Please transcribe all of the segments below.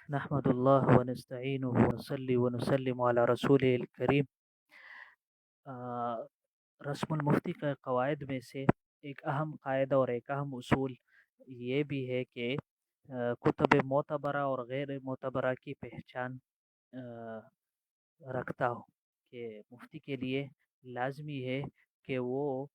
نحمد اللہ ونستعینہ ونصلی ونسلم علی رسول الکریم۔ رسم المفتی کا قواعد میں سے ایک اہم قاعدہ اور ایک اہم اصول یہ بھی ہے کہ کتب معتبرہ اور غیر معتبرہ کی پہچان آ، رکھتا ہو، کہ مفتی کے لیے لازمی ہے کہ وہ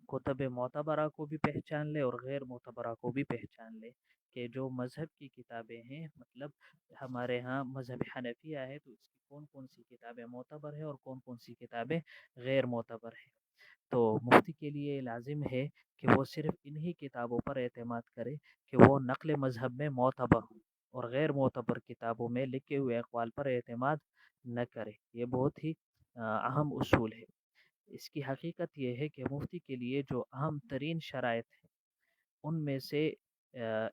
کتب معتبرہ کو بھی پہچان لے اور غیر معتبرہ کو بھی پہچان لے، کہ جو مذہب کی کتابیں ہیں، مطلب ہمارے ہاں مذہب حنفیہ ہے تو اس کی کون کون سی کتابیں معتبر ہے اور کون کون سی کتابیں غیر معتبر ہے۔ تو مفتی کے لیے لازم ہے کہ وہ صرف انہی کتابوں پر اعتماد کرے کہ وہ نقل مذہب میں معتبر ہوں، اور غیر معتبر کتابوں میں لکھے ہوئے اقوال پر اعتماد نہ کرے۔ یہ بہت ہی اہم اصول ہے۔ اس کی حقیقت یہ ہے کہ مفتی کے لیے جو اہم ترین شرائط ہیں ان میں سے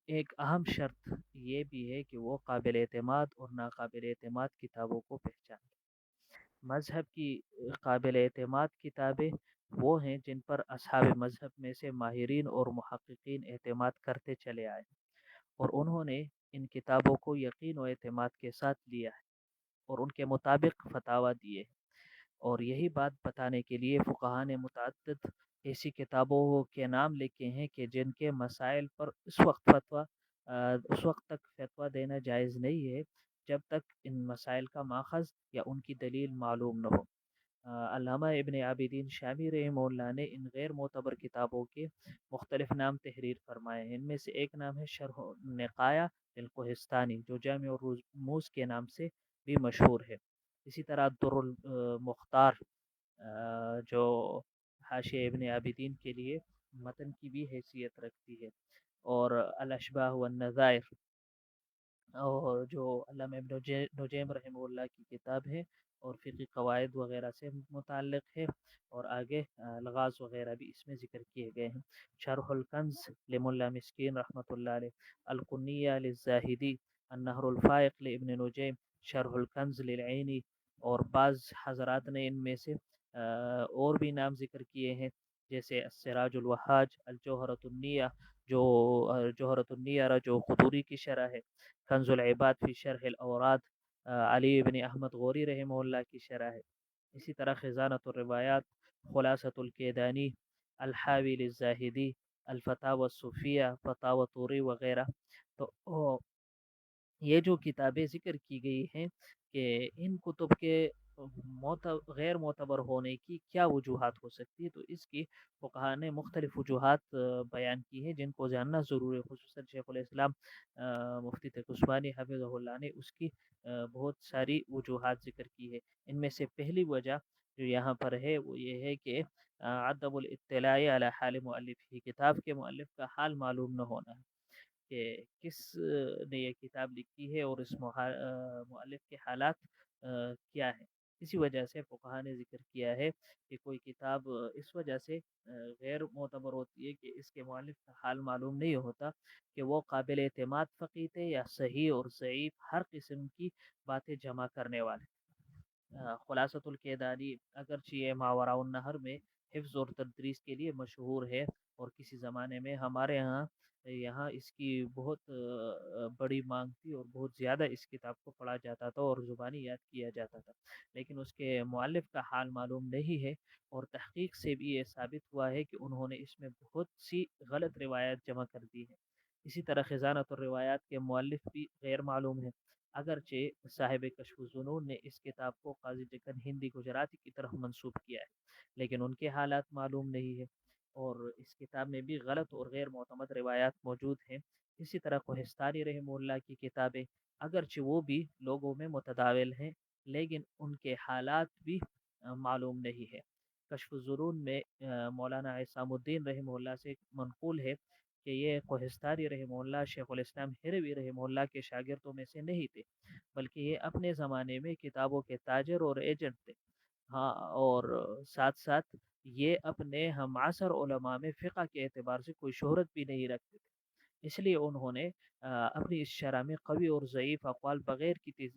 ایک اہم شرط یہ بھی ہے کہ وہ قابل اعتماد اور ناقابل اعتماد کتابوں کو پہچانے۔ مذہب کی قابل اعتماد کتابیں وہ ہیں جن پر اصحاب مذہب میں سے ماہرین اور محققین اعتماد کرتے چلے آئے، اور انہوں نے ان کتابوں کو یقین و اعتماد کے ساتھ لیا ہے اور ان کے مطابق فتاویٰ دیے ہیں۔ اور یہی بات بتانے کے لیے فقہا نے متعدد ایسی کتابوں کے نام لکھے ہیں کہ جن کے مسائل پر اس وقت تک فتویٰ دینا جائز نہیں ہے جب تک ان مسائل کا ماخذ یا ان کی دلیل معلوم نہ ہو۔ علامہ ابن عابدین شامی رحمہ اللہ نے ان غیر معتبر کتابوں کے مختلف نام تحریر فرمائے ہیں۔ ان میں سے ایک نام ہے شرح النقایہ للقہستانی، جو جامع الرموز کے نام سے بھی مشہور ہے۔ اسی طرح در المختار جو حاشیہ ابن عابدین کے لیے متن کی بھی حیثیت رکھتی ہے، اور الاشباح والنظائر، اور جو علامہ ابن نجیم رحمہ اللہ کی کتاب ہے اور فقی قواعد وغیرہ سے متعلق ہے، اور آگے الغاز وغیرہ بھی اس میں ذکر کیے گئے ہیں۔ شرح الکنز لملا مسکین رحمۃ اللہ علیہ، القنیہ للزاہدی، النہر الفائق لابن نجیم، شرح الکنز للعینی، اور بعض حضرات نے ان میں سے اور بھی نام ذکر کیے ہیں، جیسے السراج الوہاج، الجوہرۃ النیہ، جو جوہرۃ النیہ جو قدوری کی شرح ہے، کنز العباد فی شرح الاوراد، علی بن احمد غوری رحمہ اللہ کی شرح ہے۔ اسی طرح خزانۃ الروایات، خلاصۃ الکیدانی، الحاوی للزاہدی، الفتاوی الصوفیہ، فتاوی طوری وغیرہ۔ تو یہ جو کتابیں ذکر کی گئی ہیں کہ ان کتب کے غیر معتبر ہونے کی کیا وجوہات ہو سکتی ہے، تو اس کی فقہا نے مختلف وجوہات بیان کی ہیں جن کو جاننا ضرور ہے۔ خصوصاً شیخ الاسلام مفتی تقی عثمانی حفظہ اللہ نے اس کی بہت ساری وجوہات ذکر کی ہے۔ ان میں سے پہلی وجہ جو یہاں پر ہے وہ یہ ہے کہ عدم الاطلاع علی حال مؤلف، کتاب کے مؤلف کا حال معلوم نہ ہونا ہے، کہ کس نے یہ کتاب لکھی ہے اور اس مؤلف کے حالات کیا ہیں۔ اسی وجہ سے فقہا نے ذکر کیا ہے کہ کوئی کتاب اس وجہ سے غیر معتبر ہوتی ہے کہ اس کے مؤلف کا حال معلوم نہیں ہوتا کہ وہ قابل اعتماد فقیہ تھے یا صحیح اور ضعیف ہر قسم کی باتیں جمع کرنے والے۔ خلاصۃ الکیدانی اگرچہ یہ ماوراء النہر میں حفظ اور تدریس کے لیے مشہور ہے، اور کسی زمانے میں ہمارے یہاں اس کی بہت بڑی مانگ تھی اور بہت زیادہ اس کتاب کو پڑھا جاتا تھا اور زبانی یاد کیا جاتا تھا، لیکن اس کے مؤلف کا حال معلوم نہیں ہے، اور تحقیق سے بھی یہ ثابت ہوا ہے کہ انہوں نے اس میں بہت سی غلط روایات جمع کر دی ہیں۔ اسی طرح خزانۃ الروایات کے مؤلف بھی غیر معلوم ہیں، اگرچہ صاحب کشف الظنون نے اس کتاب کو قاضی جکن ہندی گجراتی کی طرف منسوب کیا ہے، لیکن ان کے حالات معلوم نہیں ہے، اور اس کتاب میں بھی غلط اور غیر معتمد روایات موجود ہیں۔ اسی طرح کوہستانی رحمہ اللہ کی کتابیں اگرچہ وہ بھی لوگوں میں متداول ہیں، لیکن ان کے حالات بھی معلوم نہیں ہے۔ کشف الظنون میں مولانا عصام الدین رحمہ اللہ سے منقول ہے کہ یہ کوہستانی رحمہ اللہ شیخ الاسلام ہروی رحمہ اللہ کے شاگردوں میں سے نہیں تھے، بلکہ یہ اپنے زمانے میں کتابوں کے تاجر اور ایجنٹ تھے۔ ہاں، اور ساتھ ساتھ یہ اپنے ہم عصر علماء میں فقہ کے اعتبار سے کوئی شہرت بھی نہیں رکھتے تھے، اس لیے انہوں نے اپنی اس شرح میں قوی اور ضعیف اقوال بغیر کی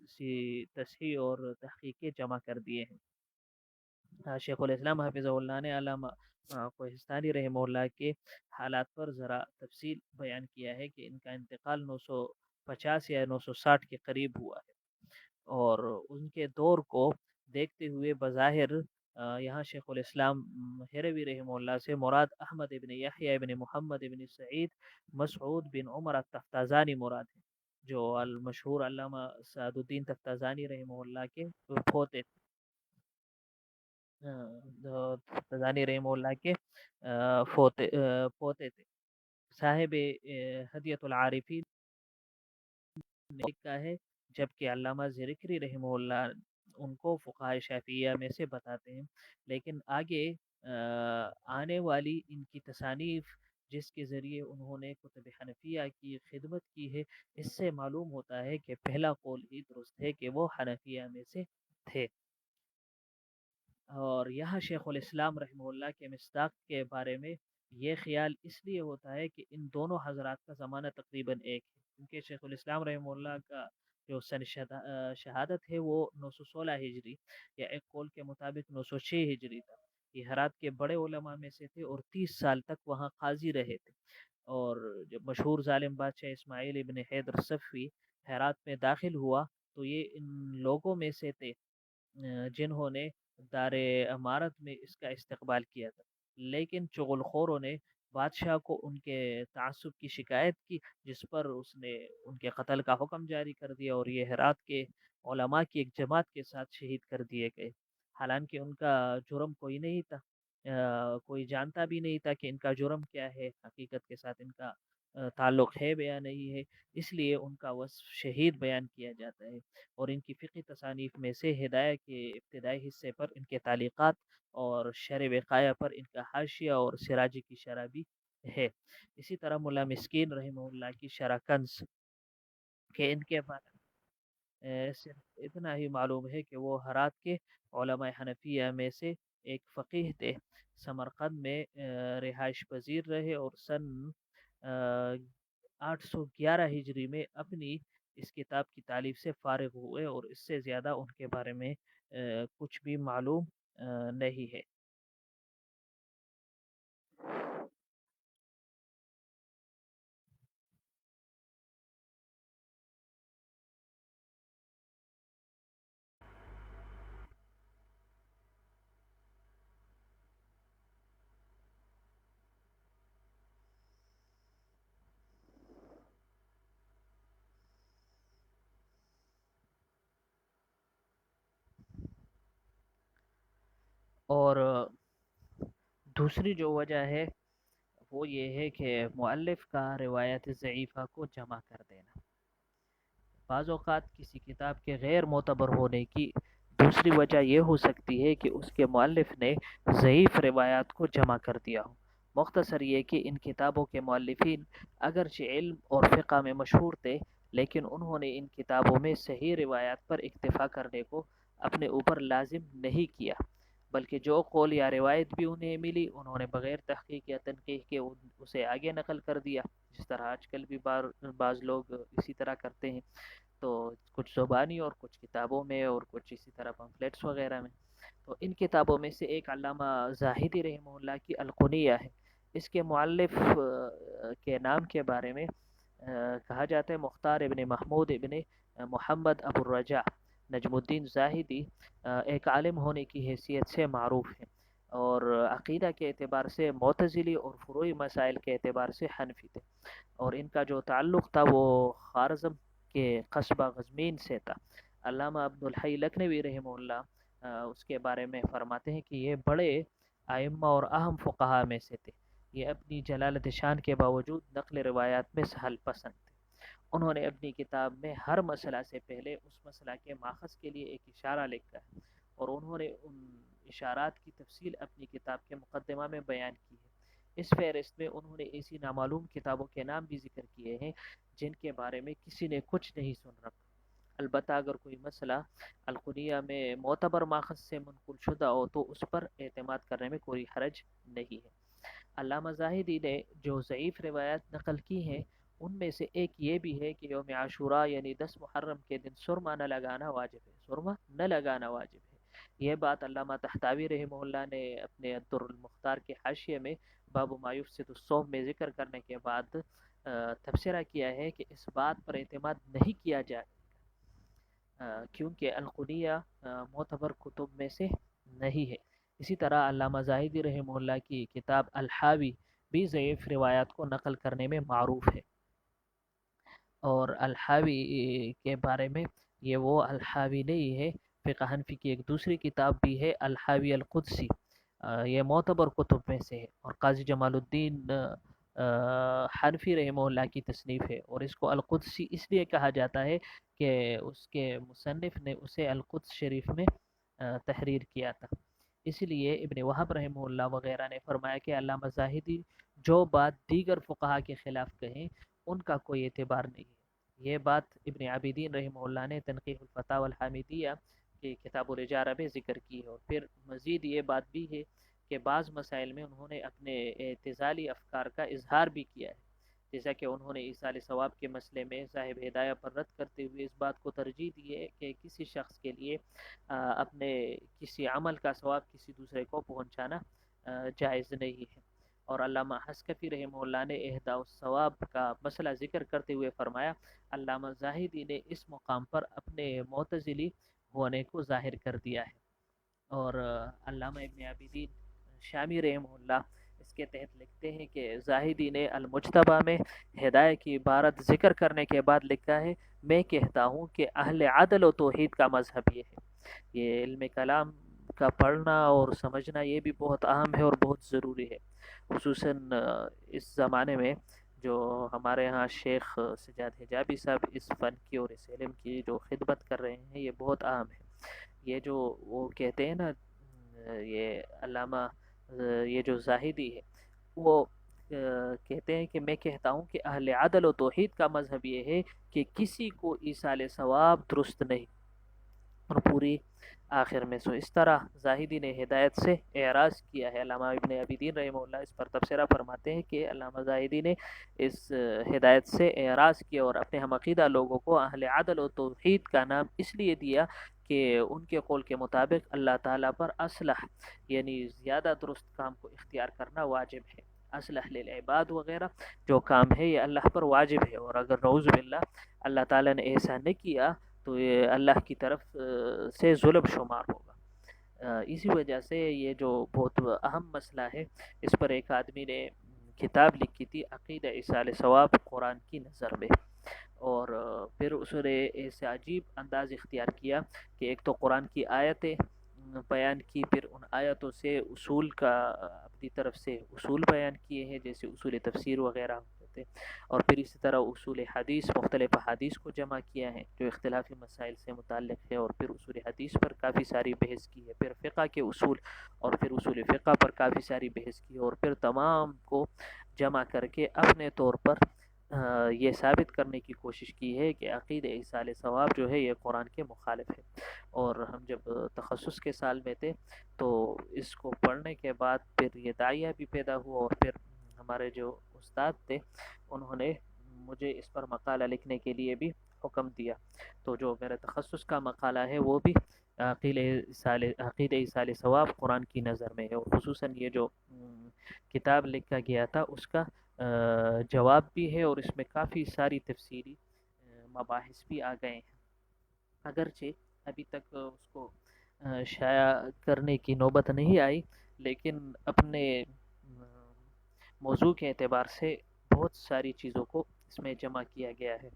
تصحیح اور تحقیق کے جمع کر دیے ہیں۔ شیخ الاسلام حفظہ اللہ نے علامہ کوہستانی رحمہ اللہ کے حالات پر ذرا تفصیل بیان کیا ہے کہ ان کا انتقال 950 یا 960 کے قریب ہوا ہے، اور ان کے دور کو دیکھتے ہوئے بظاہر یہاں شیخ الاسلام ہروی رحمہ اللہ سے مراد احمد ابن یحییٰ ابن محمد ابن سعید مسعود بن عمر التفتازانی مراد ہے، جو المشہور علامہ سعد الدین تفتازانی رحمہ اللہ کے پوتے تھے۔ تفتازانی رحمہ اللہ کے پوتے تھے۔ صاحب ہدیۃ العارفین نے لکھا ہے، جبکہ علامہ زرکری رحمہ اللہ ان کو فقہائے شافعیہ میں سے بتاتے ہیں، لیکن آگے آنے والی ان کی تصانیف جس کے ذریعے انہوں نے کتب حنفیہ کی خدمت کی ہے، اس سے معلوم ہوتا ہے کہ پہلا قول ہی درست ہے کہ وہ حنفیہ میں سے تھے۔ اور یہاں شیخ الاسلام رحمہ اللہ کے مصداق کے بارے میں یہ خیال اس لیے ہوتا ہے کہ ان دونوں حضرات کا زمانہ تقریباً ایک ہے، کیونکہ شیخ الاسلام رحمہ اللہ کا جو سن شہادت ہے وہ 916 ہجری یا ایک قول کے مطابق 906 ہجری تھا۔ یہ ہرات کے بڑے علماء میں سے تھے اور 30 سال تک وہاں قاضی رہے تھے، اور جب مشہور ظالم بادشاہ اسماعیل ابن حیدر صفوی ہرات میں داخل ہوا تو یہ ان لوگوں میں سے تھے جنہوں نے دار امارت میں اس کا استقبال کیا تھا، لیکن چغل خوروں نے بادشاہ کو ان کے تعصب کی شکایت کی، جس پر اس نے ان کے قتل کا حکم جاری کر دیا اور یہ ہرات کے علماء کی ایک جماعت کے ساتھ شہید کر دیے گئے، حالانکہ ان کا جرم کوئی نہیں تھا، کوئی جانتا بھی نہیں تھا کہ ان کا جرم کیا ہے، حقیقت کے ساتھ ان کا تعلق ہے یا نہیں ہے، اس لیے ان کا وصف شہید بیان کیا جاتا ہے۔ اور ان کی فقی تصانیف میں سے ہدایہ کے ابتدائی حصے پر ان کے تعلیقات اور شرح وقایہ پر ان کا حاشیہ اور سراجی کی شرح بھی ہے۔ اسی طرح ملا مسکین رحمہ اللہ کی شرح کنز کہ ان کے بارے صرف اتنا ہی معلوم ہے کہ وہ ہرات کے علماء حنفیہ میں سے ایک فقیہ تھے، سمرقند میں رہائش پذیر رہے اور سن 811 ہجری میں اپنی اس کتاب کی تالیف سے فارغ ہوئے، اور اس سے زیادہ ان کے بارے میں کچھ بھی معلوم نہیں ہے۔ اور دوسری جو وجہ ہے وہ یہ ہے کہ مؤلف کا روایت ضعیفہ کو جمع کر دینا۔ بعض اوقات کسی کتاب کے غیر معتبر ہونے کی دوسری وجہ یہ ہو سکتی ہے کہ اس کے مؤلف نے ضعیف روایات کو جمع کر دیا ہو۔ مختصر یہ کہ ان کتابوں کے مؤلفین اگرچہ علم اور فقہ میں مشہور تھے، لیکن انہوں نے ان کتابوں میں صحیح روایات پر اکتفا کرنے کو اپنے اوپر لازم نہیں کیا، بلکہ جو قول یا روایت بھی انہیں ملی انہوں نے بغیر تحقیق یا تنقیح کے اسے آگے نقل کر دیا، جس طرح آج کل بھی بعض لوگ اسی طرح کرتے ہیں، تو کچھ زبانی اور کچھ کتابوں میں اور کچھ اسی طرح پمفلیٹس وغیرہ میں۔ تو ان کتابوں میں سے ایک علامہ زاہدی رحمہ اللہ کی القنیہ ہے، اس کے مؤلف کے نام کے بارے میں کہا جاتا ہے مختار ابن محمود ابن محمد ابو الرجاء نجم الدین زاہدی ایک عالم ہونے کی حیثیت سے معروف ہے، اور عقیدہ کے اعتبار سے معتزلی اور فروعی مسائل کے اعتبار سے حنفی تھے، اور ان کا جو تعلق تھا وہ خوارزم کے قصبہ غزمین سے تھا۔ علامہ عبدالحی لکھنوی رحمہ اللہ اس کے بارے میں فرماتے ہیں کہ یہ بڑے ائمہ اور اہم فقہا میں سے تھے، یہ اپنی جلالت شان کے باوجود نقل روایات میں سہل پسند تھے۔ انہوں نے اپنی کتاب میں ہر مسئلہ سے پہلے اس مسئلہ کے ماخذ کے لیے ایک اشارہ لکھا ہے، اور انہوں نے ان اشارات کی تفصیل اپنی کتاب کے مقدمہ میں بیان کی ہے۔ اس فہرست میں انہوں نے ایسی نامعلوم کتابوں کے نام بھی ذکر کیے ہیں جن کے بارے میں کسی نے کچھ نہیں سن رکھا، البتہ اگر کوئی مسئلہ القنیہ میں معتبر ماخذ سے منقول شدہ ہو تو اس پر اعتماد کرنے میں کوئی حرج نہیں ہے۔ علامہ زاہدی نے جو ضعیف روایات نقل کی ہیں ان میں سے ایک یہ بھی ہے کہ یوم عاشوراء یعنی 10 محرم کے دن سرما نہ لگانا واجب ہے، سرما نہ لگانا واجب ہے۔ یہ بات علامہ طحطاوی رحمہ اللہ نے اپنے الدر المختار کے حاشیے میں باب ما یفسد الصوم میں ذکر کرنے کے بعد تبصرہ کیا ہے کہ اس بات پر اعتماد نہیں کیا جائے کیونکہ القلیہ معتبر کتب میں سے نہیں ہے۔ اسی طرح علامہ زاہدی رحمہ اللہ کی کتاب الحاوی بھی ضعیف روایات کو نقل کرنے میں معروف ہے۔ اور الحاوی کے بارے میں یہ وہ الحاوی نہیں ہے، فقہ حنفی کی ایک دوسری کتاب بھی ہے الحاوی القدسی، یہ معتبر کتب میں سے ہے اور قاضی جمال الدین حنفی رحمہ اللہ کی تصنیف ہے، اور اس کو القدسی اس لیے کہا جاتا ہے کہ اس کے مصنف نے اسے القدس شریف میں تحریر کیا تھا۔ اسی لیے ابن وہب رحمہ اللہ وغیرہ نے فرمایا کہ علامہ زاہدی جو بات دیگر فقہا کے خلاف کہیں ان کا کوئی اعتبار نہیں ہے۔ یہ بات ابن عابدین رحمہ اللہ نے تنقیح الفتاوی الحامدیہ کی کتاب الرجالہ میں ذکر کی ہے، اور پھر مزید یہ بات بھی ہے کہ بعض مسائل میں انہوں نے اپنے اعتزالی افکار کا اظہار بھی کیا ہے، جیسا کہ انہوں نے ایصال ثواب کے مسئلے میں صاحب ہدایہ پر رد کرتے ہوئے اس بات کو ترجیح دی ہے کہ کسی شخص کے لیے اپنے کسی عمل کا ثواب کسی دوسرے کو پہنچانا جائز نہیں ہے۔ اور علامہ حسکفی رحمہ اللہ نے اہداء الثواب کا مسئلہ ذکر کرتے ہوئے فرمایا علامہ زاہدی نے اس مقام پر اپنے معتزلی ہونے کو ظاہر کر دیا ہے۔ اور علامہ ابن عابدین شامی رحمہ اللہ اس کے تحت لکھتے ہیں کہ زاہدی نے المجتبہ میں ہدایت کی عبارت ذکر کرنے کے بعد لکھا ہے میں کہتا ہوں کہ اہل عدل و توحید کا مذہب یہ ہے۔ یہ علم کلام کا پڑھنا اور سمجھنا یہ بھی بہت اہم ہے اور بہت ضروری ہے، خصوصاً اس زمانے میں جو ہمارے ہاں شیخ سجاد حجابی صاحب اس فن کی اور اس علم کی جو خدمت کر رہے ہیں یہ بہت اہم ہے۔ یہ جو وہ کہتے ہیں نا یہ علامہ یہ جو زاہدی ہے وہ کہتے ہیں کہ میں کہتا ہوں کہ اہل عدل و توحید کا مذہب یہ ہے کہ کسی کو ایصال ثواب درست نہیں، اور پوری آخر میں اس طرح زاہدی نے ہدایت سے اعراض کیا ہے۔ علامہ ابن عابدین رحمہ اللہ اس پر تبصرہ فرماتے ہیں کہ علامہ زاہدی نے اس ہدایت سے اعراض کیا اور اپنے ہم عقیدہ لوگوں کو اہل عدل و توحید کا نام اس لیے دیا کہ ان کے قول کے مطابق اللہ تعالیٰ پر اصلح یعنی زیادہ درست کام کو اختیار کرنا واجب ہے۔ اصلح للعباد وغیرہ جو کام ہے یہ اللہ پر واجب ہے، اور اگر نعوذ باللہ اللہ تعالیٰ نے ایسا نہیں کیا تو یہ اللہ کی طرف سے ظلم شمار ہوگا۔ اسی وجہ سے یہ جو بہت اہم مسئلہ ہے اس پر ایک آدمی نے کتاب لکھی تھی عقیدہ ایصال ثواب قرآن کی نظر میں، اور پھر اس نے ایسے عجیب انداز اختیار کیا کہ ایک تو قرآن کی آیتیں بیان کی، پھر ان آیتوں سے اصول کا اپنی طرف سے اصول بیان کیے ہیں جیسے اصول تفسیر وغیرہ ہوتے ہیں، اور پھر اسی طرح اصول حدیث مختلف حدیث کو جمع کیا ہے جو اختلافی مسائل سے متعلق ہے، اور پھر اصول حدیث پر کافی ساری بحث کی ہے، پھر فقہ کے اصول اور پھر اصول فقہ پر کافی ساری بحث کی، اور پھر تمام کو جمع کر کے اپنے طور پر یہ ثابت کرنے کی کوشش کی ہے کہ عقیدہ ایصال ثواب جو ہے یہ قرآن کے مخالف ہے۔ اور ہم جب تخصص کے سال میں تھے تو اس کو پڑھنے کے بعد پھر یہ داعیہ بھی پیدا ہوا، اور پھر ہمارے جو استاد تھے انہوں نے مجھے اس پر مقالہ لکھنے کے لیے بھی حکم دیا، تو جو میرا تخصص کا مقالہ ہے وہ بھی عقیدہ ایصال ثواب قرآن کی نظر میں ہے، اور خصوصاً یہ جو کتاب لکھا گیا تھا اس کا جواب بھی ہے، اور اس میں کافی ساری تفصیلی مباحث بھی آ گئے ہیں، اگرچہ ابھی تک اس کو شائع کرنے کی نوبت نہیں آئی، لیکن اپنے موضوع کے اعتبار سے بہت ساری چیزوں کو اس میں جمع کیا گیا ہے،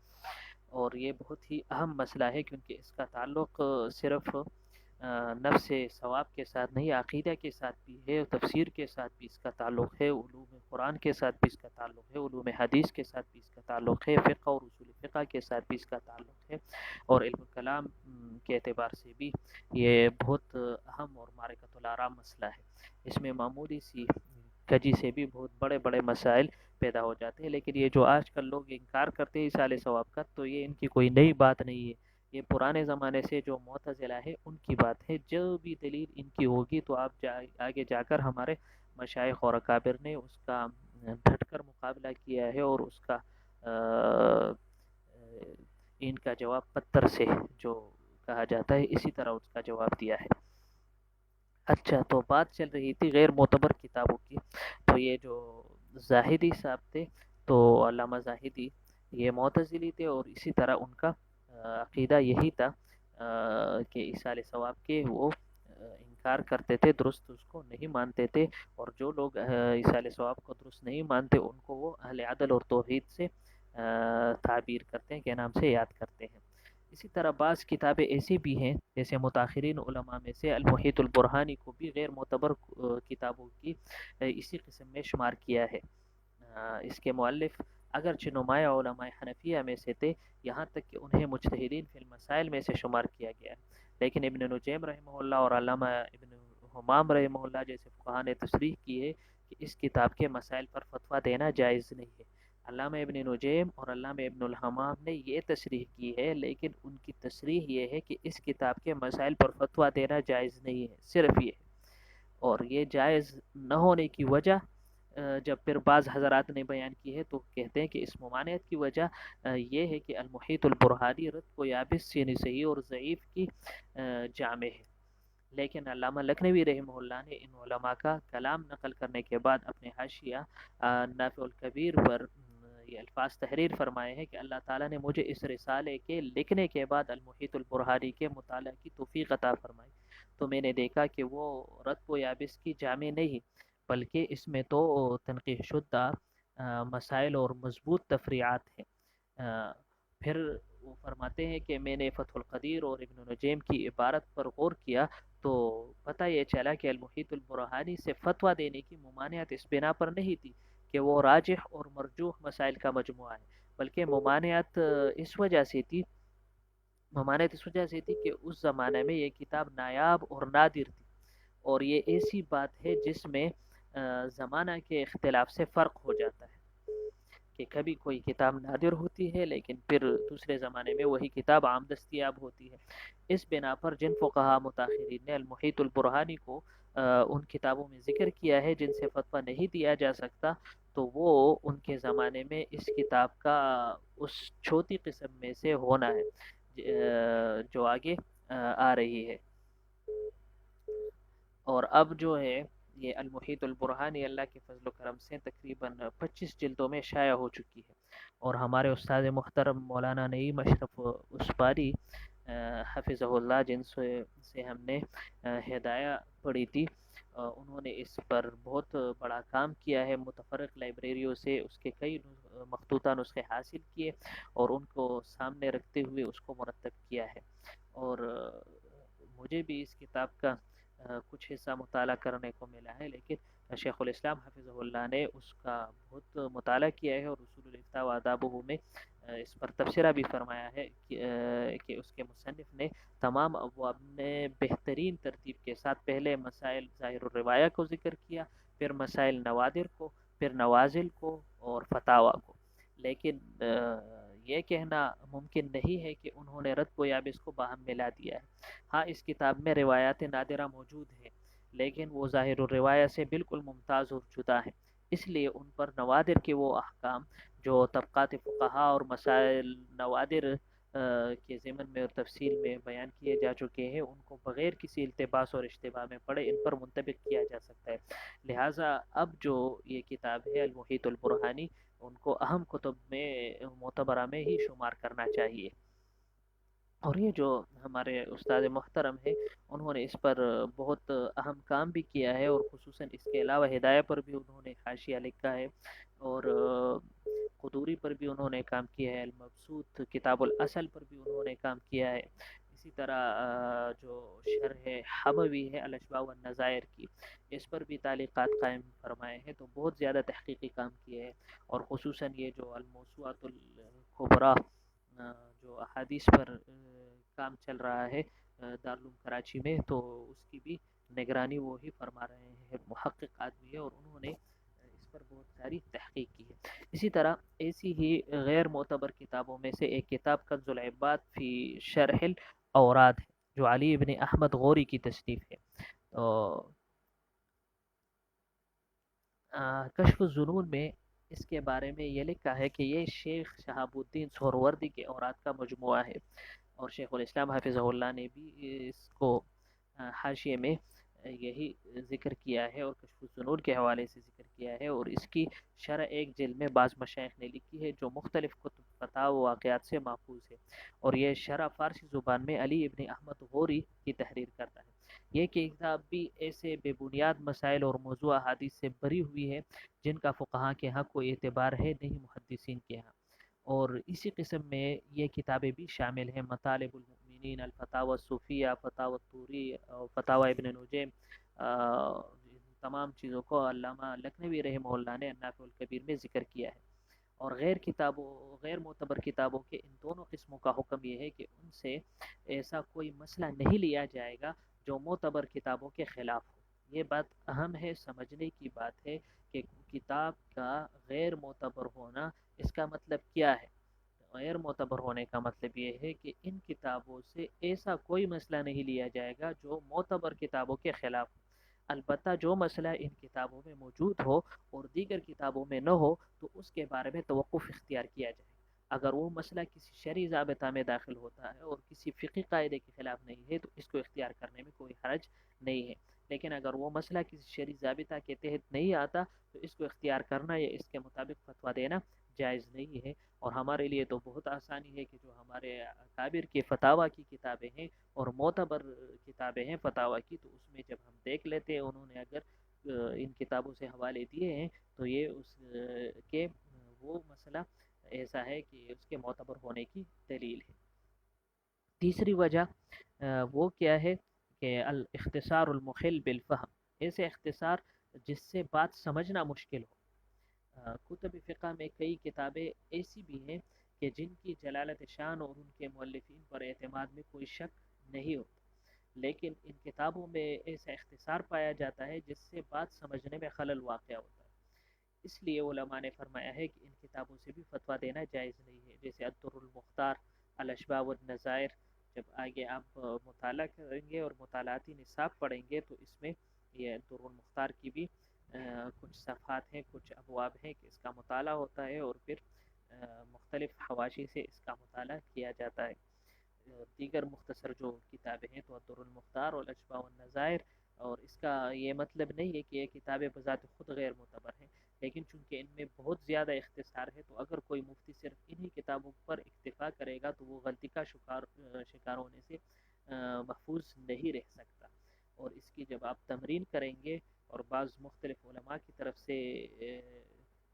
اور یہ بہت ہی اہم مسئلہ ہے کیونکہ اس کا تعلق صرف نفس ثواب کے ساتھ نہیں، عقیدہ کے ساتھ بھی ہے، تفسیر کے ساتھ بھی اس کا تعلق ہے، علوم قرآن کے ساتھ بھی اس کا تعلق ہے، علوم حدیث کے ساتھ بھی اس کا تعلق ہے، فقہ اور اصول فقہ کے ساتھ بھی اس کا تعلق ہے، اور علم کلام کے اعتبار سے بھی یہ بہت اہم اور معرکۃ الآراء مسئلہ ہے۔ اس میں معمولی سی کجی سے بھی بہت بڑے بڑے مسائل پیدا ہو جاتے ہیں، لیکن یہ جو آج کل لوگ انکار کرتے ہیں ایصال ثواب کا، تو یہ ان کی کوئی نئی بات نہیں ہے، یہ پرانے زمانے سے جو معتزلہ ہے ان کی بات ہے، جو بھی دلیل ان کی ہوگی تو آپ آگے جا کر ہمارے مشائخ اور اکابر نے اس کا ڈٹ کر مقابلہ کیا ہے، اور اس کا ان کا جواب پتھر سے جو کہا جاتا ہے اسی طرح اس کا جواب دیا ہے۔ اچھا، تو بات چل رہی تھی غیر معتبر کتابوں کی، تو یہ جو زاہدی صاحب تھے تو علامہ زاہدی یہ معتزلی تھے، اور اسی طرح ان کا عقیدہ یہی تھا کہ ایصال ثواب کے وہ انکار کرتے تھے، درست اس کو نہیں مانتے تھے، اور جو لوگ ایصال ثواب کو درست نہیں مانتے ان کو وہ اہل عدل اور توحید سے تعبیر کرتے ہیں، کے نام سے یاد کرتے ہیں۔ اسی طرح بعض کتابیں ایسی بھی ہیں جیسے متاخرین علماء میں سے المحیط البرہانی کو بھی غیر معتبر کتابوں کی اسی قسم میں شمار کیا ہے۔ اس کے مؤلف اگرچہ نمایاں علماء حنفیہ میں سے تھے، یہاں تک کہ انہیں مجتہدین فی المسائل میں سے شمار کیا گیا ہے، لیکن ابن نجیم رحمہ اللہ اور علامہ ابن حمام رحمہ اللہ جیسے فقہاء نے تصریح کی ہے کہ اس کتاب کے مسائل پر فتویٰ دینا جائز نہیں ہے۔ علامہ ابن نجیم اور علامہ ابن الحمام نے یہ تصریح کی ہے، لیکن ان کی تصریح یہ ہے کہ اس کتاب کے مسائل پر فتویٰ دینا جائز نہیں ہے، صرف یہ ہے۔ اور یہ جائز نہ ہونے کی وجہ جب پھر بعض حضرات نے بیان کی ہے تو کہتے ہیں کہ اس ممانعت کی وجہ یہ ہے کہ المحیط البرہانی رد و یابس یعنی صحیح اور ضعیف کی جامع ہے، لیکن علامہ لکھنوی رحمہ اللہ نے ان علماء کا کلام نقل کرنے کے بعد اپنے حاشیہ نافع الکبیر پر یہ الفاظ تحریر فرمائے ہیں کہ اللہ تعالیٰ نے مجھے اس رسالے کے لکھنے کے بعد المحیط البرہانی کے مطالعہ کی توفیق عطا فرمائی، تو میں نے دیکھا کہ وہ رتب و یابس کی جامع نہیں، بلکہ اس میں تو تنقیح شدہ مسائل اور مضبوط تفریعات ہیں۔ پھر وہ فرماتے ہیں کہ میں نے فتح القدیر اور ابن نجیم کی عبارت پر غور کیا تو پتہ یہ چلا کہ المحیط البرہانی سے فتویٰ دینے کی ممانعت اس بنا پر نہیں تھی کہ وہ راجح اور مرجوح مسائل کا مجموعہ ہے، بلکہ ممانعت اس وجہ سے تھی کہ اس زمانے میں یہ کتاب نایاب اور نادر تھی، اور یہ ایسی بات ہے جس میں زمانہ کے اختلاف سے فرق ہو جاتا ہے کہ کبھی کوئی کتاب نادر ہوتی ہے لیکن پھر دوسرے زمانے میں وہی کتاب عام دستیاب ہوتی ہے۔ اس بنا پر جن فقہا متاخرین نے المحیط البرہانی کو ان کتابوں میں ذکر کیا ہے جن سے فتویٰ نہیں دیا جا سکتا، تو وہ ان کے زمانے میں اس کتاب کا اس چھوٹی قسم میں سے ہونا ہے جو آگے آ رہی ہے۔ اور اب جو ہے یہ المحیط البرہانی اللہ کے فضل و کرم سے تقریباً 25 جلدوں میں شائع ہو چکی ہے، اور ہمارے استاد محترم مولانا نعیم اشرف عثمانی حفظہ اللہ، جن سے ہم نے ہدایہ پڑھی تھی، انہوں نے اس پر بہت بڑا کام کیا ہے، متفرق لائبریریوں سے اس کے کئی مخطوطہ نسخے حاصل کیے اور ان کو سامنے رکھتے ہوئے اس کو مرتب کیا ہے۔ اور مجھے بھی اس کتاب کا کچھ حصہ مطالعہ کرنے کو ملا ہے، لیکن شیخ الاسلام حفظہ اللہ نے اس کا بہت مطالعہ کیا ہے، اور اصول الافتاء و آدابہ میں اس پر تبصرہ بھی فرمایا ہے کہ اس کے مصنف نے تمام ابواب میں بہترین ترتیب کے ساتھ پہلے مسائل ظاہر الروایہ کو ذکر کیا، پھر مسائل نوادر کو، پھر نوازل کو اور فتاویٰ کو، لیکن یہ کہنا ممکن نہیں ہے کہ انہوں نے رد و یابس کو باہم ملا دیا ہے۔ ہاں، اس کتاب میں روایات نادرہ موجود ہیں، لیکن وہ ظاہر الروایہ سے بالکل ممتاز اور جدا ہیں، اس لیے ان پر نوادر کے وہ احکام جو طبقات فقہا اور مسائل نوادر کے ضمن میں اور تفصیل میں بیان کیے جا چکے ہیں، ان کو بغیر کسی التباس اور اشتباہ میں پڑھے ان پر منطبق کیا جا سکتا ہے۔ لہٰذا اب جو یہ کتاب ہے المحیط البرہانی، ان کو اہم کتب میں معتبرہ میں ہی شمار کرنا چاہیے۔ اور یہ جو ہمارے استاد محترم ہے، انہوں نے اس پر بہت اہم کام بھی کیا ہے، اور خصوصاً اس کے علاوہ ہدایہ پر بھی انہوں نے حاشیہ لکھا ہے، اور قدوری پر بھی انہوں نے کام کیا ہے، المبسوط کتاب الاصل پر بھی انہوں نے کام کیا ہے، اسی طرح جو شرح حموی ہے الاشباح والنظائر کی، اس پر بھی تعلیقات قائم فرمائے ہیں، تو بہت زیادہ تحقیقی کام کیے ہیں۔ اور خصوصاً یہ جو الموسوعۃ الکبریٰ جو احادیث پر کام چل رہا ہے دارالعلوم کراچی میں، تو اس کی بھی نگرانی وہ ہی فرما رہے ہیں، محقق آدمی ہے، اور انہوں نے اس پر بہت ساری تحقیق کی ہے۔ اسی طرح ایسی ہی غیر معتبر کتابوں میں سے ایک کتاب کنز العباد فی شرح الاوراد ہے، جو علی ابن احمد غوری کی تصنیف ہے۔ کشف الظنون میں اس کے بارے میں یہ لکھا ہے کہ یہ شیخ شہاب الدین سہروردی کے اوراد کا مجموعہ ہے، اور شیخ الاسلام حفظہ اللہ نے بھی اس کو حاشیے میں یہی ذکر کیا ہے اور کشف الظنون کے حوالے سے ذکر کیا ہے، اور اس کی شرح ایک جلد میں بعض مشائخ نے لکھی ہے جو مختلف کتب فتاوی و واقعات سے ماخوذ ہے، اور یہ شرح فارسی زبان میں علی ابن احمد غوری کی تحریر کرتا ہے۔ یہ کتاب بھی ایسے بے بنیاد مسائل اور موضوع احادیث سے بری ہوئی ہے جن کا فقہا کے ہاں کوئی اعتبار ہے نہیں، محدثین کے ہاں۔ اور اسی قسم میں یہ کتابیں بھی شامل ہیں: مطالب المؤمنین، الفتاوی الصوفیہ، فتاوی الطوری، فتاوی ابن نجیم۔ تمام چیزوں کو علامہ لکھنوی رحمہ اللہ نے النافع الکبیر میں ذکر کیا ہے۔ اور غیر معتبر کتابوں کے ان دونوں قسموں کا حکم یہ ہے کہ ان سے ایسا کوئی مسئلہ نہیں لیا جائے گا جو معتبر کتابوں کے خلاف ہو۔ یہ بات اہم ہے، سمجھنے کی بات ہے کہ کتاب کا غیر معتبر ہونا اس کا مطلب کیا ہے۔ غیر معتبر ہونے کا مطلب یہ ہے کہ ان کتابوں سے ایسا کوئی مسئلہ نہیں لیا جائے گا جو معتبر کتابوں کے خلاف ہو۔ البتہ جو مسئلہ ان کتابوں میں موجود ہو اور دیگر کتابوں میں نہ ہو تو اس کے بارے میں توقف اختیار کیا جائے۔ اگر وہ مسئلہ کسی شرعی ضابطہ میں داخل ہوتا ہے اور کسی فقہی قاعدے کے خلاف نہیں ہے تو اس کو اختیار کرنے میں کوئی حرج نہیں ہے، لیکن اگر وہ مسئلہ کسی شرعی ضابطہ کے تحت نہیں آتا تو اس کو اختیار کرنا یا اس کے مطابق فتویٰ دینا جائز نہیں ہے۔ اور ہمارے لیے تو بہت آسانی ہے کہ جو ہمارے اکابر کے فتاویٰ کی کتابیں ہیں اور معتبر کتابیں ہیں فتاویٰ کی، تو اس میں جب ہم دیکھ لیتے ہیں انہوں نے اگر ان کتابوں سے حوالے دیے ہیں تو یہ اس کے وہ مسئلہ ایسا ہے کہ اس کے معتبر ہونے کی دلیل ہے۔ تیسری وجہ وہ کیا ہے کہ الاختصار المخل بالفہم، ایسے اختصار جس سے بات سمجھنا مشکل ہو۔ کتب فقہ میں کئی کتابیں ایسی بھی ہیں کہ جن کی جلالت شان اور ان کے مؤلفین پر اعتماد میں کوئی شک نہیں ہوتا، لیکن ان کتابوں میں ایسا اختصار پایا جاتا ہے جس سے بات سمجھنے میں خلل واقع ہوتا ہے۔ اس لیے علماء نے فرمایا ہے کہ ان کتابوں سے بھی فتویٰ دینا جائز نہیں ہے، جیسے الدر المختار، الاشباح والنظائر۔ جب آگے آپ مطالعہ کریں گے اور مطالعاتی نصاب پڑھیں گے تو اس میں یہ الدر المختار کی بھی کچھ صفحات ہیں، کچھ ابواب ہیں کہ اس کا مطالعہ ہوتا ہے اور پھر مختلف حواشی سے اس کا مطالعہ کیا جاتا ہے۔ دیگر مختصر جو کتابیں ہیں تو الدر المختار اور الاشباح والنظائر، اور اس کا یہ مطلب نہیں ہے کہ یہ کتابیں بذات خود غیر معتبر ہیں، لیکن چونکہ ان میں بہت زیادہ اختصار ہے تو اگر کوئی مفتی صرف انہی کتابوں پر اکتفا کرے گا تو وہ غلطی کا شکار ہونے سے محفوظ نہیں رہ سکتا۔ اور اس کی جب آپ تمرین کریں گے اور بعض مختلف علماء کی طرف سے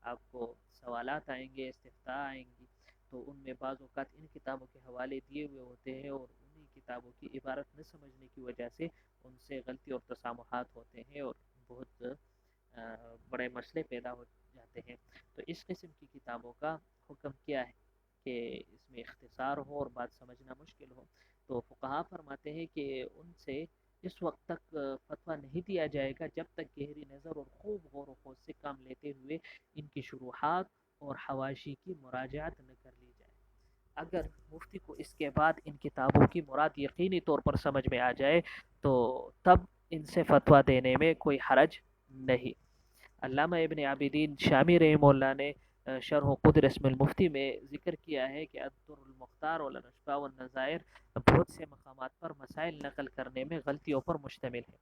آپ کو سوالات آئیں گے، استفتاء آئیں گی، تو ان میں بعض اوقات ان کتابوں کے حوالے دیے ہوئے ہوتے ہیں اور انہی کتابوں کی عبارت نہ سمجھنے کی وجہ سے ان سے غلطی اور تسامحات ہوتے ہیں اور بہت بڑے مسئلے پیدا ہو جاتے ہیں۔ تو اس قسم کی کتابوں کا حکم کیا ہے کہ اس میں اختصار ہو اور بات سمجھنا مشکل ہو، تو فقہا فرماتے ہیں کہ ان سے اس وقت تک فتویٰ نہیں دیا جائے گا جب تک گہری نظر اور خوب غور و خوض سے کام لیتے ہوئے ان کی شروحات اور حواشی کی مراجعت نہ کر لی جائے۔ اگر مفتی کو اس کے بعد ان کتابوں کی مراد یقینی طور پر سمجھ میں آ جائے تو تب ان سے فتویٰ دینے میں کوئی حرج نہیں۔ علامہ ابن عابدین شامی رحمہ اللہ نے شرح قدر اسم المفتی میں ذکر کیا ہے کہ الدر المختار اور الاشباح والنظائر بہت سے مقامات پر مسائل نقل کرنے میں غلطیوں پر مشتمل ہے،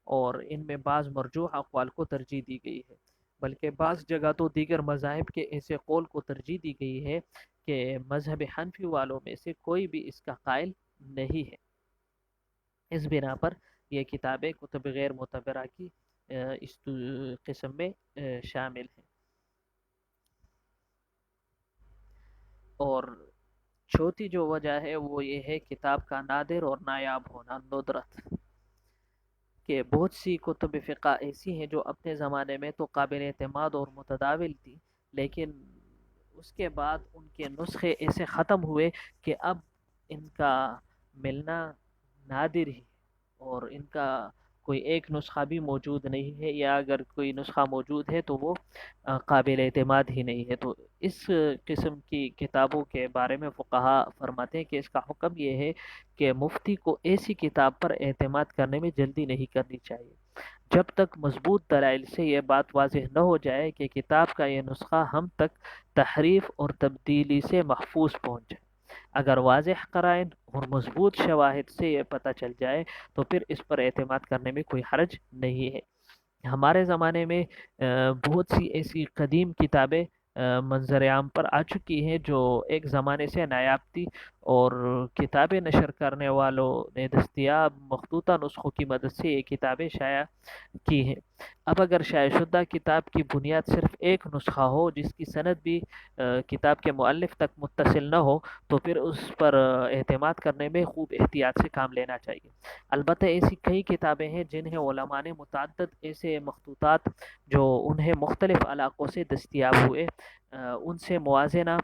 اور ان میں بعض مرجوح اقوال کو ترجیح دی گئی ہے، بلکہ بعض جگہ تو دیگر مذاہب کے ایسے قول کو ترجیح دی گئی ہے کہ مذہب حنفی والوں میں سے کوئی بھی اس کا قائل نہیں ہے۔ اس بنا پر یہ کتابیں کتب غیر معتبرہ کی اس قسم میں شامل ہیں۔ اور چوتھی جو وجہ ہے وہ یہ ہے کتاب کا نادر اور نایاب ہونا، ندرت، کہ بہت سی کتب فقہ ایسی ہیں جو اپنے زمانے میں تو قابل اعتماد اور متداول تھی، لیکن اس کے بعد ان کے نسخے ایسے ختم ہوئے کہ اب ان کا ملنا نادر ہی، اور ان کا کوئی ایک نسخہ بھی موجود نہیں ہے، یا اگر کوئی نسخہ موجود ہے تو وہ قابل اعتماد ہی نہیں ہے۔ تو اس قسم کی کتابوں کے بارے میں فقہا فرماتے ہیں کہ اس کا حکم یہ ہے کہ مفتی کو ایسی کتاب پر اعتماد کرنے میں جلدی نہیں کرنی چاہیے جب تک مضبوط دلائل سے یہ بات واضح نہ ہو جائے کہ کتاب کا یہ نسخہ ہم تک تحریف اور تبدیلی سے محفوظ پہنچ جائے۔ اگر واضح قرائن اور مضبوط شواہد سے یہ پتہ چل جائے تو پھر اس پر اعتماد کرنے میں کوئی حرج نہیں ہے۔ ہمارے زمانے میں بہت سی ایسی قدیم کتابیں منظر عام پر آ چکی ہیں جو ایک زمانے سے نایاب تھی، اور کتابیں نشر کرنے والوں نے دستیاب مخطوطہ نسخوں کی مدد سے یہ کتابیں شائع کی ہیں۔ اب اگر شائع شدہ کتاب کی بنیاد صرف ایک نسخہ ہو جس کی سند بھی کتاب کے مؤلف تک متصل نہ ہو، تو پھر اس پر اعتماد کرنے میں خوب احتیاط سے کام لینا چاہیے۔ البتہ ایسی کئی کتابیں ہیں جنہیں علماء نے متعدد ایسے مخطوطات جو انہیں مختلف علاقوں سے دستیاب ہوئے ان سے موازنہ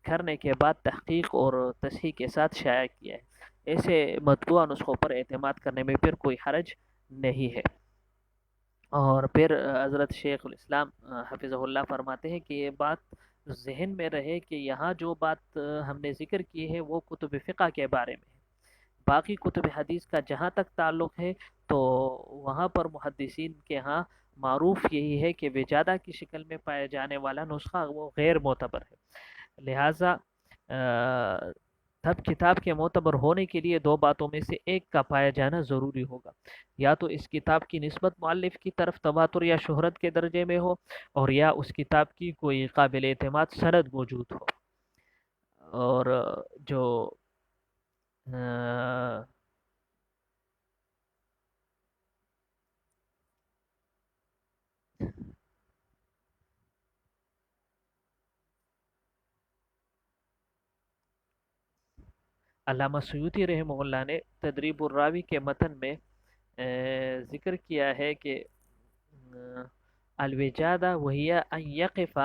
کرنے کے بعد تحقیق اور تصحیح کے ساتھ شائع کیا ہے۔ ایسے مطبوعہ نسخوں پر اعتماد کرنے میں پھر کوئی حرج نہیں ہے۔ اور پھر حضرت شیخ الاسلام حفظہ اللہ فرماتے ہیں کہ یہ بات ذہن میں رہے کہ یہاں جو بات ہم نے ذکر کی ہے وہ کتب فقہ کے بارے میں ہے۔ باقی کتب حدیث کا جہاں تک تعلق ہے تو وہاں پر محدثین کے ہاں معروف یہی ہے کہ وجادہ کی شکل میں پائے جانے والا نسخہ وہ غیر معتبر ہے۔ لہٰذا تب کتاب کے معتبر ہونے کے لیے دو باتوں میں سے ایک کا پایا جانا ضروری ہوگا، یا تو اس کتاب کی نسبت مؤلف کی طرف تواتر یا شہرت کے درجے میں ہو، اور یا اس کتاب کی کوئی قابل اعتماد سند موجود ہو۔ اور جو علامہ سیوطی رحمہ اللہ نے تدریب الراوی کے متن میں ذکر کیا ہے کہ الوجادہ وہی ان یقف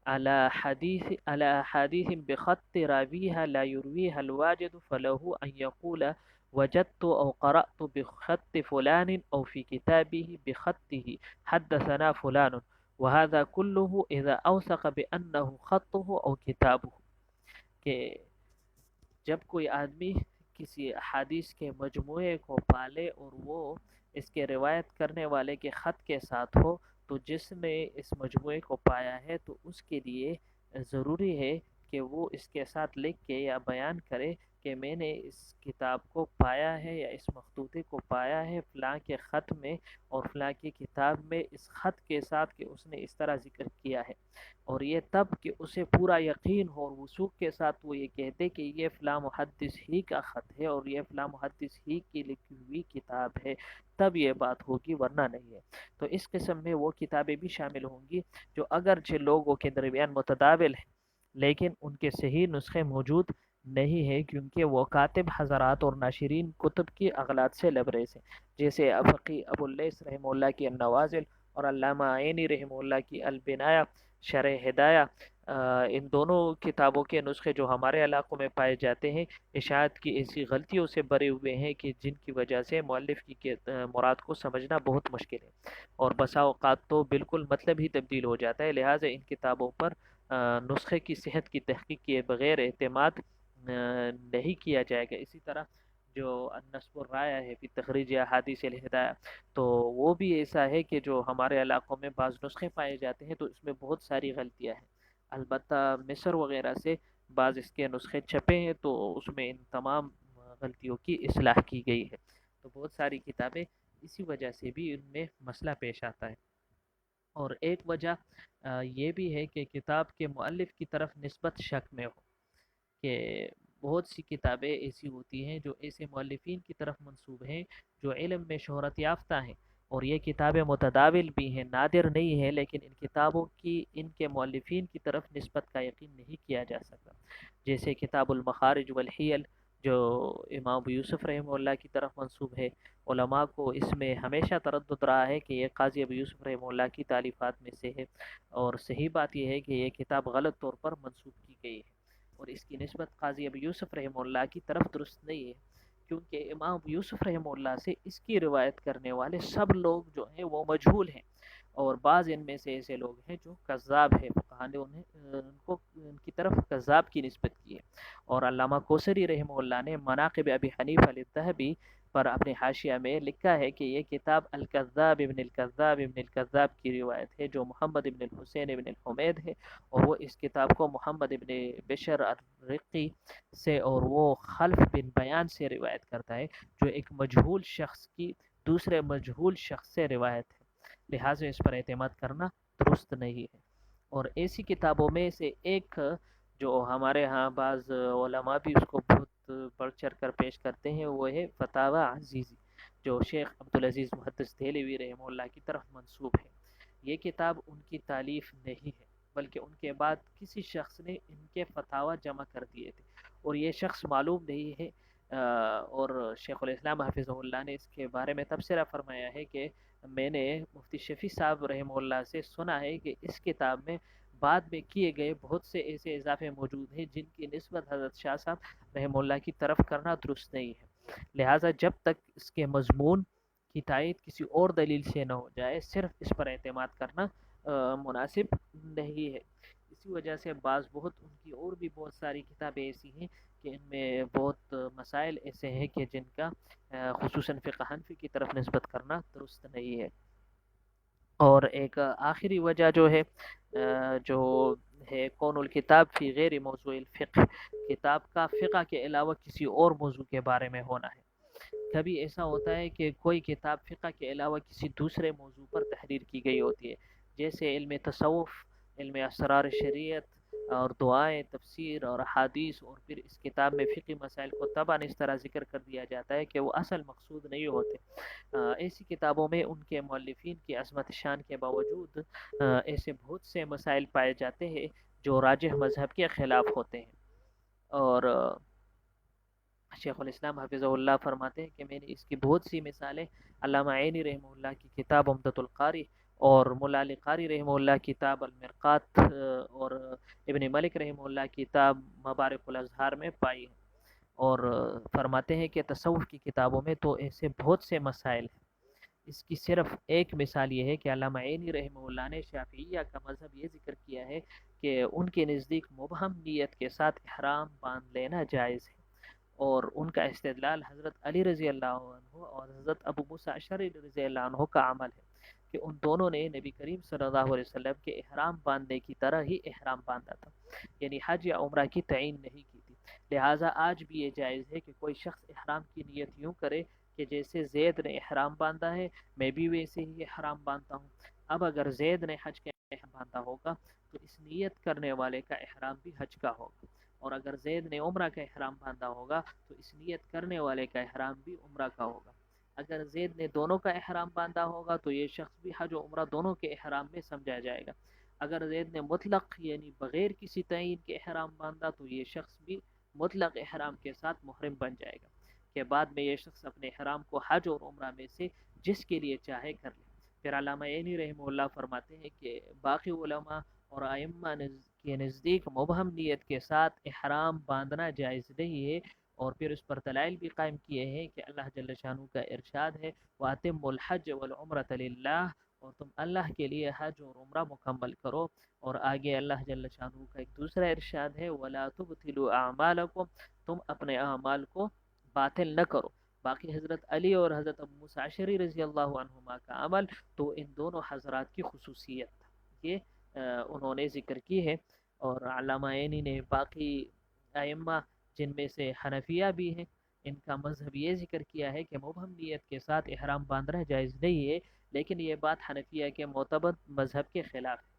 على حدیث بخط راویها لا يرویها الواجد فله ان يقول وجدت او قرأت بخط فلان او في كتابه بخطه حدثنا فلان، وهذا كله اذا اوثق بانه خطه او كتابه، کہ جب کوئی آدمی کسی احادیث کے مجموعے کو پالے اور وہ اس کے روایت کرنے والے کے خط کے ساتھ ہو، تو جس نے اس مجموعے کو پایا ہے تو اس کے لیے ضروری ہے کہ وہ اس کے ساتھ لکھ کے یا بیان کرے کہ میں نے اس کتاب کو پایا ہے یا اس مخطوطے کو پایا ہے فلاں کے خط میں اور فلاں کی کتاب میں اس خط کے ساتھ کہ اس نے اس طرح ذکر کیا ہے، اور یہ تب کہ اسے پورا یقین ہو اور وثوق کے ساتھ وہ یہ کہتے کہ یہ فلاں محدث ہی کا خط ہے اور یہ فلاں محدث ہی کی لکھی ہوئی کتاب ہے، تب یہ بات ہوگی، ورنہ نہیں ہے۔ تو اس قسم میں وہ کتابیں بھی شامل ہوں گی جو اگرچہ لوگوں کے درمیان متداول ہیں لیکن ان کے صحیح نسخے موجود نہیں ہے، کیونکہ وہ کاتب حضرات اور ناشرین کتب کی اغلاط سے لبریز ہیں، جیسے فقی ابو اللیث رحمہ اللہ کی النوازل اور علامہ عینی رحمہ اللہ کی البنایہ شرح ہدایہ۔ ان دونوں کتابوں کے نسخے جو ہمارے علاقوں میں پائے جاتے ہیں اشاعت کی ایسی غلطیوں سے بھرے ہوئے ہیں کہ جن کی وجہ سے مؤلف کی مراد کو سمجھنا بہت مشکل ہے، اور بسا اوقات تو بالکل مطلب ہی تبدیل ہو جاتا ہے۔ لہٰذا ان کتابوں پر نسخے کی صحت کی تحقیق کیے بغیر اعتماد نہیں کیا جائے گا۔ اسی طرح جو النصب الرایہ ہے فی تخریج احادیث الہدایہ، تو وہ بھی ایسا ہے کہ جو ہمارے علاقوں میں بعض نسخے پائے جاتے ہیں تو اس میں بہت ساری غلطیاں ہیں، البتہ مصر وغیرہ سے بعض اس کے نسخے چھپے ہیں تو اس میں ان تمام غلطیوں کی اصلاح کی گئی ہے۔ تو بہت ساری کتابیں اسی وجہ سے بھی ان میں مسئلہ پیش آتا ہے۔ اور ایک وجہ یہ بھی ہے کہ کتاب کے مؤلف کی طرف نسبت شک میں ہو، کہ بہت سی کتابیں ایسی ہوتی ہیں جو ایسے مؤلفین کی طرف منسوب ہیں جو علم میں شہرت یافتہ ہیں، اور یہ کتابیں متداول بھی ہیں، نادر نہیں ہیں، لیکن ان کتابوں کی ان کے مؤلفین کی طرف نسبت کا یقین نہیں کیا جا سکتا، جیسے کتاب المخارج والحیل جو امام ابو یوسف رحمہ اللہ کی طرف منسوب ہے۔ علماء کو اس میں ہمیشہ تردد رہا ہے کہ یہ قاضی ابو یوسف رحمہ اللہ کی تالیفات میں سے ہے، اور صحیح بات یہ ہے کہ یہ کتاب غلط طور پر منسوب کی گئی ہے اور اس کی نسبت قاضی ابو یوسف رحمہ اللہ کی طرف درست نہیں ہے، کیونکہ امام ابو یوسف رحمہ اللہ سے اس کی روایت کرنے والے سب لوگ جو ہیں وہ مجہول ہیں، اور بعض ان میں سے ایسے لوگ ہیں جو کذاب ہیں، فقہا نے ان کی طرف کذاب کی نسبت کی ہے۔ اور علامہ کوثری رحمہ اللہ نے مناقب ابی حنیفہ الذہبی پر اپنے حاشیہ میں لکھا ہے کہ یہ کتاب الکذاب ابن الکذاب ابن الکذاب کی روایت ہے، جو محمد ابن الحسین ابن الحمید ہے، اور وہ اس کتاب کو محمد ابن بشر الرقی سے اور وہ خلف بن بیان سے روایت کرتا ہے، جو ایک مجہول شخص کی دوسرے مجہول شخص سے روایت ہے، لہٰذا اس پر اعتماد کرنا درست نہیں ہے۔ اور ایسی کتابوں میں سے ایک جو ہمارے ہاں بعض علماء بھی اس کو بہت بڑھ چڑھ کر پیش کرتے ہیں، وہ ہے فتاوی عزیزی، جو شیخ عبدالعزیز محدث دہلوی رحمہ اللہ کی طرف منسوب ہے۔ یہ کتاب ان کی تالیف نہیں ہے، بلکہ ان کے بعد کسی شخص نے ان کے فتاوی جمع کر دیے تھے، اور یہ شخص معلوم نہیں ہے۔ اور شیخ الاسلام حافظہ اللہ نے اس کے بارے میں تبصرہ فرمایا ہے کہ میں نے مفتی شفیع صاحب رحمہ اللہ سے سنا ہے کہ اس کتاب میں بعد میں کیے گئے بہت سے ایسے اضافے موجود ہیں جن کی نسبت حضرت شاہ صاحب رحمہ اللہ کی طرف کرنا درست نہیں ہے، لہٰذا جب تک اس کے مضمون کی تائید کسی اور دلیل سے نہ ہو جائے، صرف اس پر اعتماد کرنا مناسب نہیں ہے۔ اسی وجہ سے بعض بہت ان کی اور بھی بہت ساری کتابیں ایسی ہیں کہ ان میں بہت مسائل ایسے ہیں کہ جن کا خصوصاً فقہ حنفی کی طرف نسبت کرنا درست نہیں ہے۔ اور ایک آخری وجہ جو ہے جو ہے کون الکتاب فی غیر موضوع الفقہ، کتاب کا فقہ کے علاوہ کسی اور موضوع کے بارے میں ہونا ہے۔ کبھی ایسا ہوتا ہے کہ کوئی کتاب فقہ کے علاوہ کسی دوسرے موضوع پر تحریر کی گئی ہوتی ہے، جیسے علم تصوف، علم اسرار شریعت اور دعائیں، تفسیر اور حدیث، اور پھر اس کتاب میں فقی مسائل کو طبعاً اس طرح ذکر کر دیا جاتا ہے کہ وہ اصل مقصود نہیں ہوتے۔ ایسی کتابوں میں ان کے مؤلفین کی عظمت شان کے باوجود ایسے بہت سے مسائل پائے جاتے ہیں جو راجح مذہب کے خلاف ہوتے ہیں۔ اور شیخ الاسلام حفظہ اللہ فرماتے ہیں کہ میں نے اس کی بہت سی مثالیں علامہ عینی رحمہ اللہ کی کتاب عمدۃ القاری اور مولا علی قاری رحمہ اللہ کی کتاب المرقات اور ابن ملک رحمہ اللہ کی کتاب مبارک الاظہار میں پائی ہیں۔ اور فرماتے ہیں کہ تصوف کی کتابوں میں تو ایسے بہت سے مسائل ہیں۔ اس کی صرف ایک مثال یہ ہے کہ علامہ عینی رحمہ اللہ نے شافعیہ کا مذہب یہ ذکر کیا ہے کہ ان کے نزدیک مبہم نیت کے ساتھ احرام باندھ لینا جائز ہے، اور ان کا استدلال حضرت علی رضی اللہ عنہ اور حضرت ابو موسیٰ اشعری رضی اللہ عنہ کا عمل ہے کہ ان دونوں نے نبی کریم صلی اللہ علیہ وسلم کے احرام باندھنے کی طرح ہی احرام باندھا تھا، یعنی حج یا عمرہ کی تعین نہیں کی تھی۔ لہٰذا آج بھی یہ جائز ہے کہ کوئی شخص احرام کی نیت یوں کرے کہ جیسے زید نے احرام باندھا ہے میں بھی ویسے ہی احرام باندھتا ہوں۔ اب اگر زید نے حج کا احرام باندھا ہوگا تو اس نیت کرنے والے کا احرام بھی حج کا ہوگا، اور اگر زید نے عمرہ کا احرام باندھا ہوگا تو اس نیت کرنے والے کا احرام بھی عمرہ کا ہوگا۔ اگر زید نے دونوں کا احرام باندھا ہوگا تو یہ شخص بھی حج و عمرہ دونوں کے احرام میں سمجھا جائے گا۔ اگر زید نے مطلق یعنی بغیر کسی تعین کے احرام باندھا تو یہ شخص بھی مطلق احرام کے ساتھ محرم بن جائے گا، کہ بعد میں یہ شخص اپنے احرام کو حج اور عمرہ میں سے جس کے لیے چاہے کر لے۔ پھر علامہ عینی رحمہ اللہ فرماتے ہیں کہ باقی علماء اور ائمہ کے نزدیک مبہم نیت کے ساتھ احرام باندھنا جائز نہیں ہے، اور پھر اس پر دلائل بھی قائم کیے ہیں کہ اللہ جل شانہ کا ارشاد ہے وَأَتِمُّوا الْحَجَّ وَالْعُمْرَةَ لِلَّهِ، اور تم اللہ کے لیے حج اور عمرہ مکمل کرو۔ اور آگے اللہ جل شانہ کا ایک دوسرا ارشاد ہے وَلَا تُبْطِلُوا أَعْمَالَكُمْ، تم اپنے اعمال کو باطل نہ کرو۔ باقی حضرت علی اور حضرت ابو موسیٰ اشعری رضی اللہ عنہما کا عمل تو ان دونوں حضرات کی خصوصیت تھا، یہ انہوں نے ذکر کی ہے۔ اور علامہ عینی نے باقی ائمہ جن میں سے حنفیہ بھی ہیں، ان کا مذہب یہ ذکر کیا ہے کہ مبہم نیت کے ساتھ احرام باندھنا جائز نہیں ہے، لیکن یہ بات حنفیہ کے معتبر مذہب کے خلاف ہے۔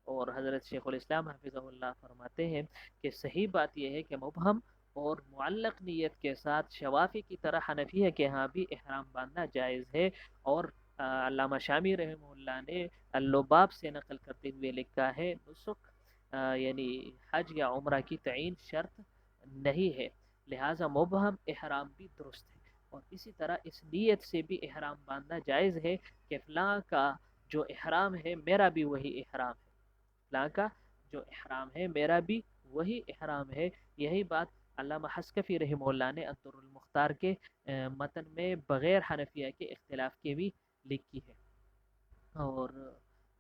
اور حضرت شیخ الاسلام حفظہ اللہ فرماتے ہیں کہ صحیح بات یہ ہے کہ مبہم اور معلق نیت کے ساتھ شوافی کی طرح حنفیہ کے ہاں بھی احرام باندھنا جائز ہے۔ اور علامہ شامی رحمہ اللہ نے اللباب سے نقل کرتے ہوئے لکھا ہے نسک یعنی حج یا عمرہ کی تعین شرط نہیں ہے، لہٰذا مبہم احرام بھی درست ہے، اور اسی طرح اس نیت سے بھی احرام باندھنا جائز ہے کہ فلاں کا جو احرام ہے میرا بھی وہی احرام ہے، فلاں کا جو احرام ہے میرا بھی وہی احرام ہے۔ یہی بات علامہ حسکفی رحمہ اللہ نے الدر المختار کے متن میں بغیر حنفیہ کے اختلاف کے بھی لکھی ہے، اور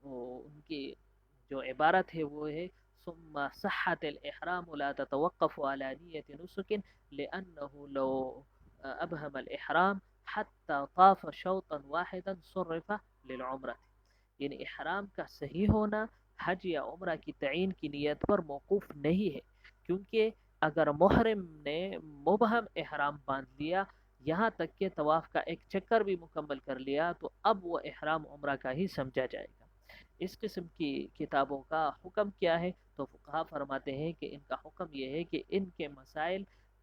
ان کی جو عبارت ہے وہ ہے ثم صحت الاحرام لا تتوقف على نیت نسک لأنه لو ابہم الاحرام حتى طاف شوطا واحدا صرف للعمرة. یعنی احرام کا صحیح ہونا حج یا عمرہ کی تعین کی نیت پر موقوف نہیں ہے، کیونکہ اگر محرم نے مبہم احرام باندھ لیا یہاں تک کہ طواف کا ایک چکر بھی مکمل کر لیا تو اب وہ احرام عمرہ کا ہی سمجھا جائے گا۔ اس قسم کی کتابوں کا حکم کیا ہے؟ تو فقہا فرماتے ہیں کہ ان کا حکم یہ ہے کہ ان کے مسائل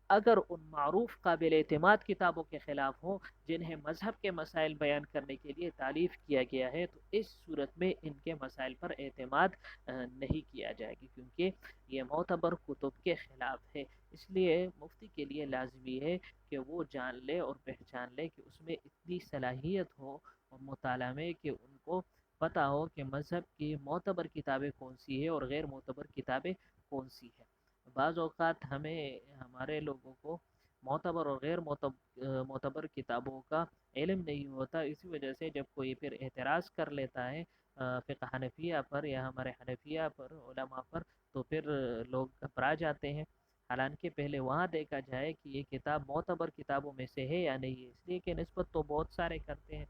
اگر ان معروف قابل اعتماد کتابوں کے خلاف ہوں جنہیں مذہب کے مسائل بیان کرنے کے لیے تالیف کیا گیا ہے، تو اس صورت میں ان کے مسائل پر اعتماد نہیں کیا جائے گا، کیونکہ یہ معتبر کتب کے خلاف ہے۔ اس لیے مفتی کے لیے لازمی ہے کہ وہ جان لے اور پہچان لے کہ اس میں اتنی صلاحیت ہو اور مطالعہ میں کہ ان کو پتا ہو کہ مذہب کی معتبر کتابیں کون سی ہے اور غیر معتبر کتابیں کون سی ہے۔ بعض اوقات ہمیں ہمارے لوگوں کو معتبر اور غیر معتبر کتابوں کا علم نہیں ہوتا، اسی وجہ سے جب کوئی پھر اعتراض کر لیتا ہے فقہ حنفیہ پر یا ہمارے حنفیہ پر علماء پر، تو پھر لوگ گھبرا جاتے ہیں، حالانکہ پہلے وہاں دیکھا جائے کہ یہ کتاب معتبر کتابوں میں سے ہے یا نہیں ہے، اس لیے کہ نسبت تو بہت سارے کرتے ہیں۔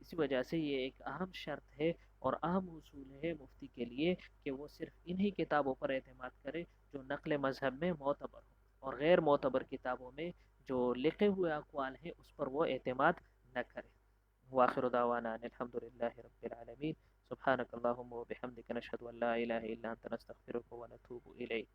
اسی وجہ سے یہ ایک اہم شرط ہے اور اہم اصول ہے مفتی کے لیے کہ وہ صرف انہی کتابوں پر اعتماد کرے جو نقل مذہب میں معتبر ہو، اور غیر معتبر کتابوں میں جو لکھے ہوئے اقوال ہیں اس پر وہ اعتماد نہ کرے۔ واخر دعوانا ان الحمد للہ رب العالمین۔ سبحانک اللہم و بحمدک، نشہد ان لا الہ الا انت، نستغفرک و نتوب الیک۔